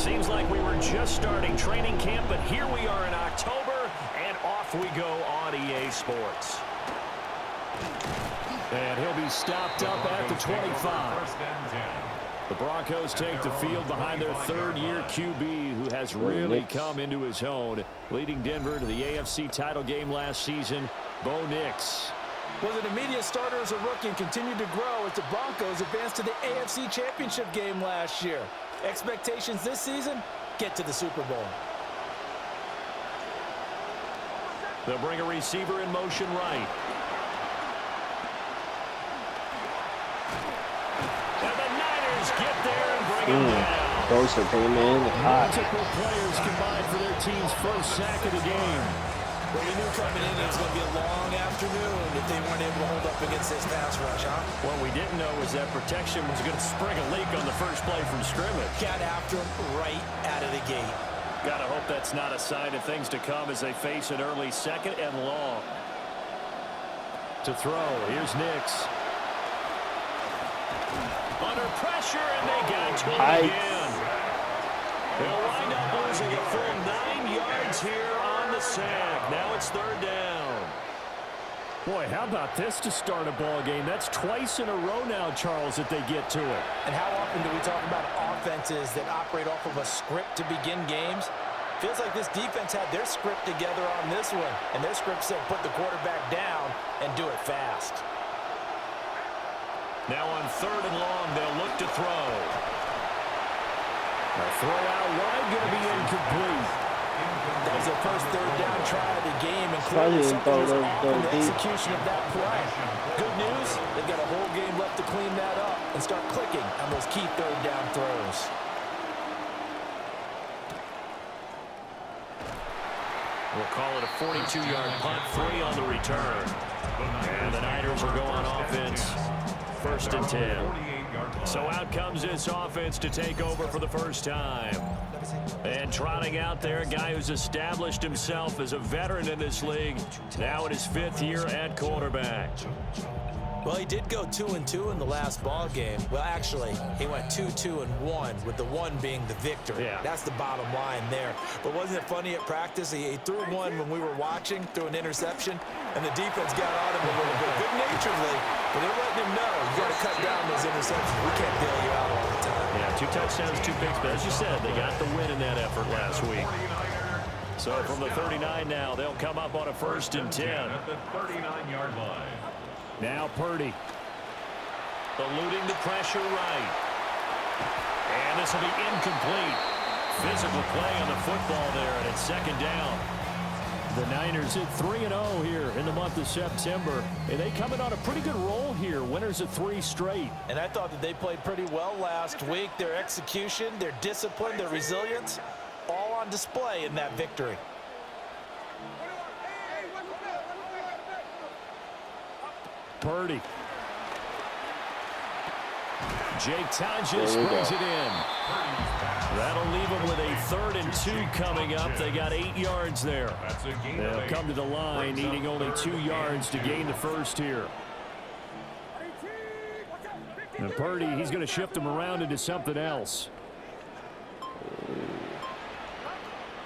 Seems like we were just starting training camp, but here we are in October, and off we go on EA Sports. And he'll be stopped up at the 25. The Broncos take the field behind their third-year QB, who has really come into his own, leading Denver to the AFC title game last season, Bo Nix. Was an immediate starter as a rookie and continued to grow as the Broncos advanced to the AFC Championship game last year. Expectations this season, get to the Super Bowl. They'll bring a receiver in motion right. And the Niners get there and bring him down. Bosa came in hot. Multiple players combined for their team's first sack of the game. Well, you knew coming in it was going to be a long afternoon if they weren't able to hold up against this pass rush, huh? What we didn't know was that protection was going to spring a leak on the first play from scrimmage. Got after him right out of the gate. Gotta hope that's not a sign of things to come as they face an early second and long. To throw, here's Nix. Under pressure, and they get it to him again. They'll wind up losing a full 9 yards here on the sack. Now it's third down. Boy, how about this to start a ball game? That's twice in a row now, Charles, that they get to it. And how often do we talk about offenses that operate off of a script to begin games? Feels like this defense had their script together on this one, and their script said put the quarterback down and do it fast. Now on third and long, they'll look to throw. A throw out wide, going to be incomplete. That was their first third down try of the game, and clearly something was off in the execution of that play. Good news, they've got a whole game left to clean that up and start clicking on those key third down throws. We'll call it a 42-yard punt, 3 on the return. And the Niners will go on offense, first and 10. So out comes this offense to take over for the first time. And trotting out there, a guy who's established himself as a veteran in this league, now in his 5th year at quarterback. Well, he did go 2-2 in the last ball game. Well, actually, he went 2-2-1, with the 1 being the victory. Yeah. That's the bottom line there. But wasn't it funny at practice? He threw one when we were watching, threw an interception, and the defense got on him a little bit, good-naturedly. But they're letting him know, you got to cut down those interceptions. We can't bail you out all the time. Yeah, 2 touchdowns, 2 picks. But as you said, they got the win in that effort last week. So from the 39 now, they'll come up on a first and 10. At the 39-yard line. Now Purdy. Eluding the pressure right. And this will be incomplete. Physical play on the football there, and it's second down. The Niners at 3-0 here in the month of September. And they come in on a pretty good roll here. Winners of 3 straight. And I thought that they played pretty well last week. Their execution, their discipline, their resilience, all on display in that victory. Purdy. Jake Tonjes brings it in. That'll leave them with a 3rd and 2 coming up. They got 8 yards there. They'll come to the line, needing only 2 yards to gain the first here. And Purdy, he's going to shift them around into something else.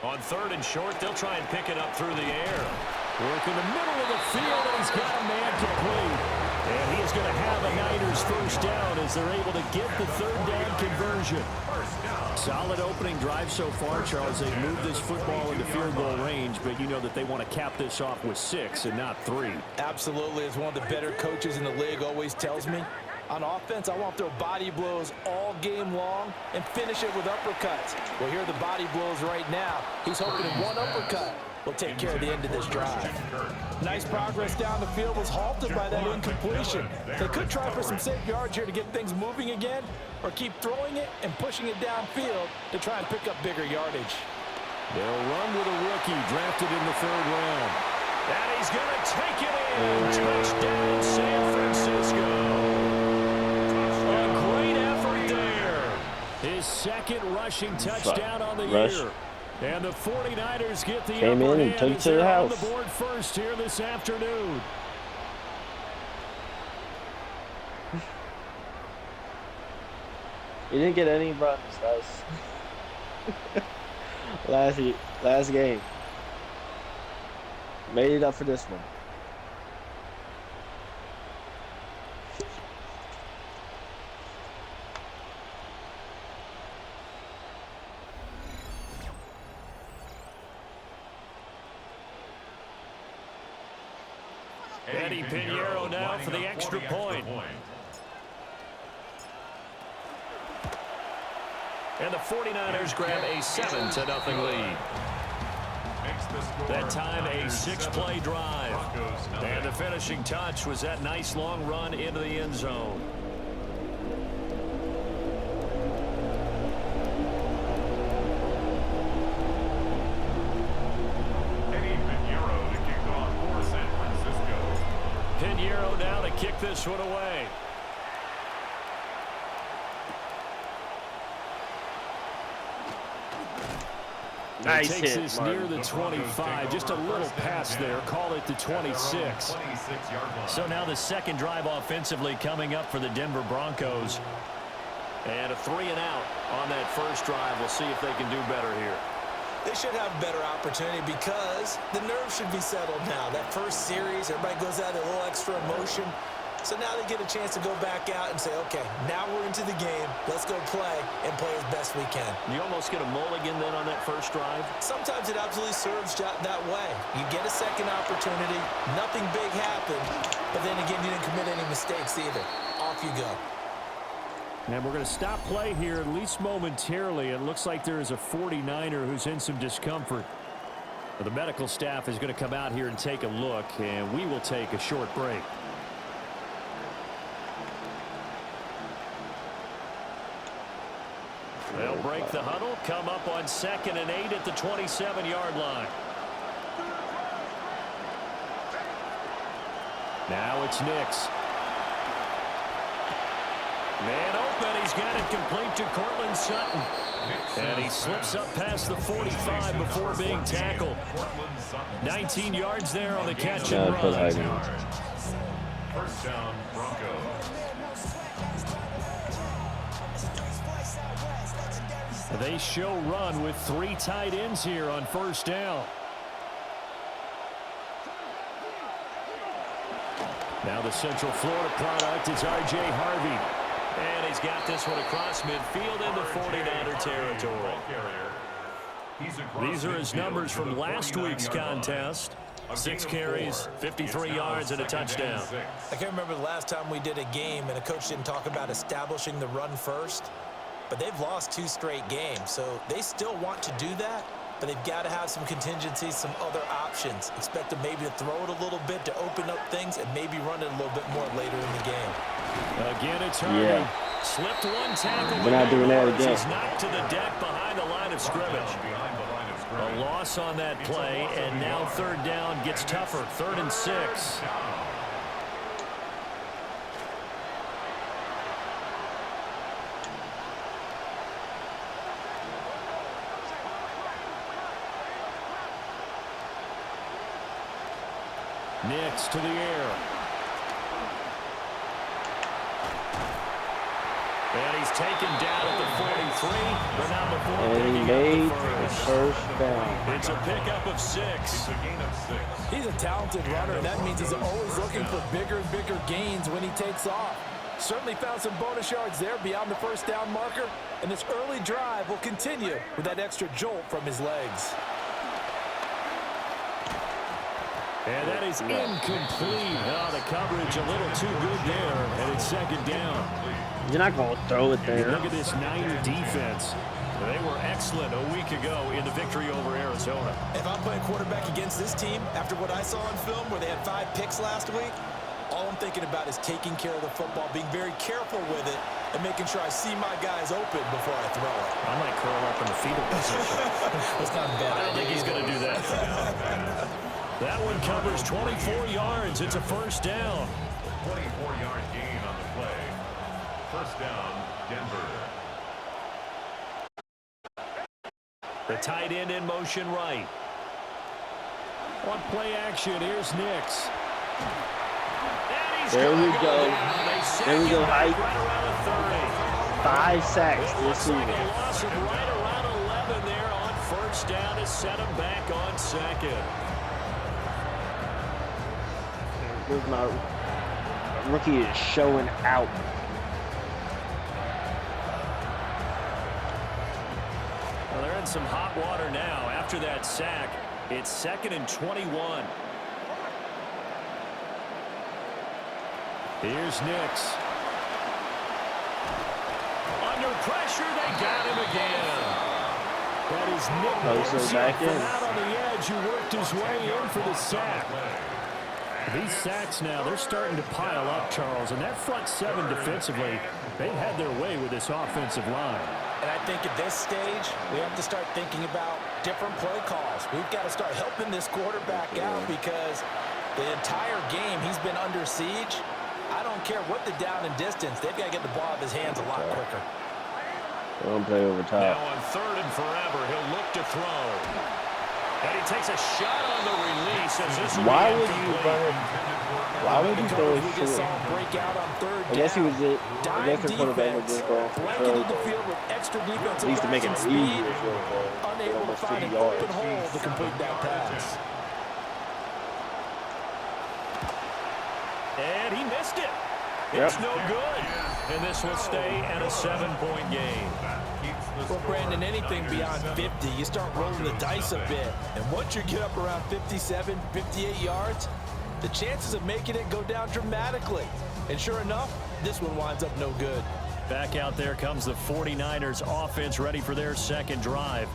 On 3rd and short, they'll try and pick it up through the air. Work in the middle of the field, and he's got a man complete. And he is going to have a Niners first down as they're able to get the 3rd down conversion. Solid opening drive so far, Charles. They've moved this football into field goal range, but you know that they want to cap this off with 6 and not 3. Absolutely. As one of the better coaches in the league always tells me, on offense, I want to throw body blows all game long and finish it with uppercuts. Well, here are the body blows right now. He's hoping that one uppercut will take care of the end of this drive. Nice progress down the field, was halted by that incompletion. They could try for some safe yards here to get things moving again, or keep throwing it and pushing it downfield to try and pick up bigger yardage. They'll run with a rookie drafted in the 3rd round. And he's going to take it in. Touchdown, San Francisco. A great effort there. His 2nd rushing touchdown on the year. And the 49ers get the Came in and took it to the house. On the board first here this afternoon. He didn't get any runs. That was Last game. Made it up for this one. Eddie Pinheiro now for the extra point. And the 49ers grab a 7-0 lead. That time a 6-play drive. And the finishing touch was that nice long run into the end zone. Pinheiro now to kick this one away. Nice takes hit, this Martin. near the 25. Just a little pass there. Call it the 26. So now the second drive offensively coming up for the Denver Broncos. And a 3-and-out on that first drive. We'll see if they can do better here. They should have a better opportunity because the nerves should be settled now. That first series, everybody goes out with a little extra emotion. So now they get a chance to go back out and say, okay, now we're into the game. Let's go play and play as best we can. You almost get a mulligan then on that first drive? Sometimes it absolutely serves that way. You get a second opportunity. Nothing big happened. But then again, you didn't commit any mistakes either. Off you go. And we're going to stop play here, at least momentarily. It looks like there is a 49er who's in some discomfort. The medical staff is going to come out here and take a look, and we will take a short break. They'll break the huddle, come up on 2nd and 8 at the 27-yard line. Now it's Nix. Man open, he's got it complete to Cortland Sutton. And he slips up past the 45 before being tackled. 19 yards there on the catch and run. First down, Broncos. They show run with 3 tight ends here on first down. Now the Central Florida product is R.J. Harvey. And he's got this one across midfield into 49er territory. These are his numbers from last week's contest. 6 carries, 53 yards, and a touchdown. I can't remember the last time we did a game and a coach didn't talk about establishing the run first. But they've lost 2 straight games, so they still want to do that. But they've got to have some contingencies, some other options. Expect them maybe to throw it a little bit to open up things and maybe run it a little bit more later in the game. Again, it's Harvey. Yeah. Slipped one tackle. We're not doing that again. He's knocked to the deck behind the line of scrimmage. A loss on that play, and now 3rd down gets tougher. 3rd and 6. Nix to the air. And he's taken down at the 43, but not before And he made the first down. It's a pickup of 6. He's a talented runner, and that means he's always looking for bigger and bigger gains when he takes off. Certainly found some bonus yards there beyond the first down marker, and this early drive will continue with that extra jolt from his legs. And that is incomplete. Oh, the coverage a little too good there, and it's 2nd down. You're not going to throw it there. Look at this Niner defense. They were excellent a week ago in the victory over Arizona. If I'm playing quarterback against this team, after what I saw on film where they had 5 picks last week, all I'm thinking about is taking care of the football, being very careful with it, and making sure I see my guys open before I throw it. I might curl up in the fetal position. That's not a bad I don't think he's going to do that. That one covers 24 yards. It's a first down. 24-yard gain on the play. First down, Denver. The tight end in motion right. On play action, here's Nix. There we go. There we go, Hype. Right around the 30. 5 sacks this season. Like a loss of right around first down to set him back on second. Where's my rookie is showing out. Well, they're in some hot water now. After that sack, it's 2nd and 21. Here's Nix. Under pressure, they got him again. That is Nick Closer back in. out on the edge who worked his way in for the sack. These sacks now, they're starting to pile up, Charles, and that front seven defensively, they've had their way with this offensive line. And I think at this stage, we have to start thinking about different play calls. We've got to start helping this quarterback out because the entire game he's been under siege. I don't care what the down and distance. They've got to get the ball out of his hands a lot quicker. Don't play over top. Now on 3rd and forever, he'll look to throw. And he takes a shot on the release. As this Why would you throw We it just saw short? him break out on 3rd down. I guess he was it. I guess the quarterback was just going blanketed the field with extra defensive at least to make it guys and speed. easier for Unable to almost find 50 an yards. open hole to complete that pass. And he missed it. Yep. It's no good. And this will stay at a 7-point game. Well, Brandon, anything beyond 50, you start rolling the dice a bit. And once you get up around 57, 58 yards, the chances of making it go down dramatically. And sure enough, this one winds up no good. Back out there comes the 49ers offense ready for their second drive.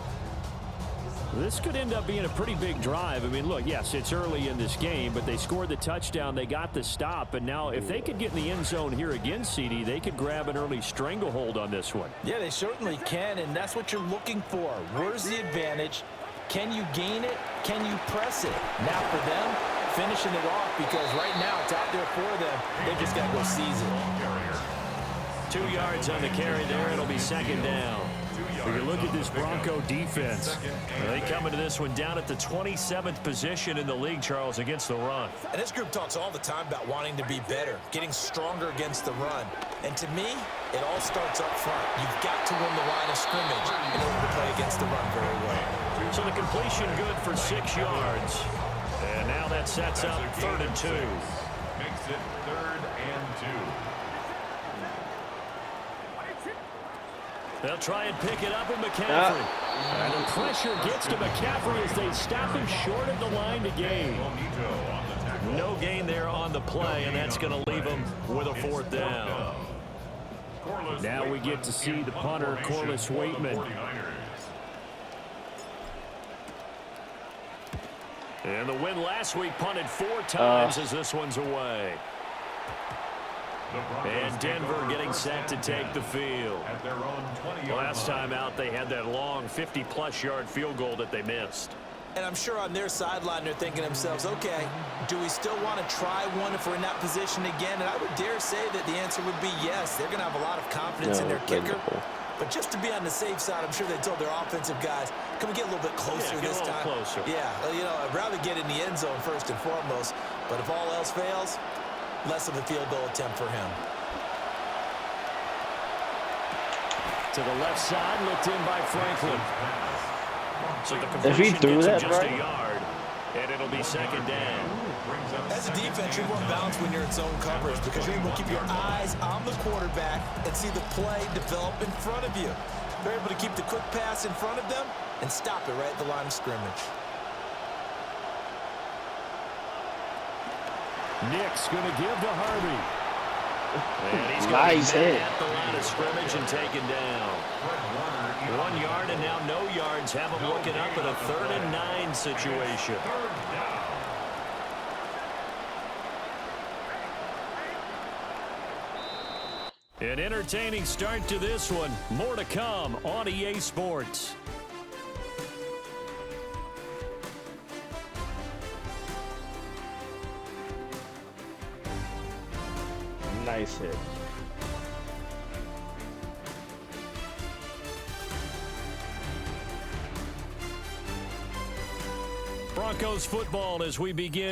This could end up being a pretty big drive. I mean, look, yes, it's early in this game, but they scored the touchdown. They got the stop. And now if they could get in the end zone here again, CD, they could grab an early stranglehold on this one. Yeah, they certainly can, and that's what you're looking for. Where's the advantage? Can you gain it? Can you press it? Now for them, finishing it off because right now it's out there for them. They just got to go seize it. 2 yards on the carry there. It'll be 2nd down. When you look at this Bronco defense, they come into this one down at the 27th position in the league, Charles, against the run. And this group talks all the time about wanting to be better, getting stronger against the run. And to me, it all starts up front. You've got to win the line of scrimmage in order to play against the run very well. So the completion good for 6 yards. And now that sets up 3rd and 2. Makes it 3rd and 2. They'll try and pick it up with McCaffrey. And the pressure gets to McCaffrey as they stop him short of the line to gain. No gain there on the play, and that's going to leave him with a 4th down. Now we get to see the punter, Corliss Waitman. And the win last week punted 4 times as this one's away. And Denver getting set to take the field. Last time out, they had that long 50-plus yard field goal that they missed. And I'm sure on their sideline they're thinking to themselves, okay, do we still want to try one if we're in that position again? And I would dare say that the answer would be yes. They're going to have a lot of confidence in their kicker. But just to be on the safe side, I'm sure they told their offensive guys, can we get a little bit closer this time? Closer. Yeah, you know, I'd rather get in the end zone first and foremost. But if all else fails, less of a field goal attempt for him. To the left side, looked in by Franklin. So the If he completion threw gets him that just right, a yard, and it'll be 2nd down. As a defense, you're more balanced when you're in zone coverage because you're able to keep your eyes on the quarterback and see the play develop in front of you. They're able to keep the quick pass in front of them and stop it right at the line of scrimmage. Nick's going to give to Harvey. And he's Nice hit. at the line of scrimmage and taken down. 1 yard and now no yards. Have him looking up at a 3rd and 9 situation. An entertaining start to this one. More to come on EA Sports. Nice hit. Broncos football as we begin.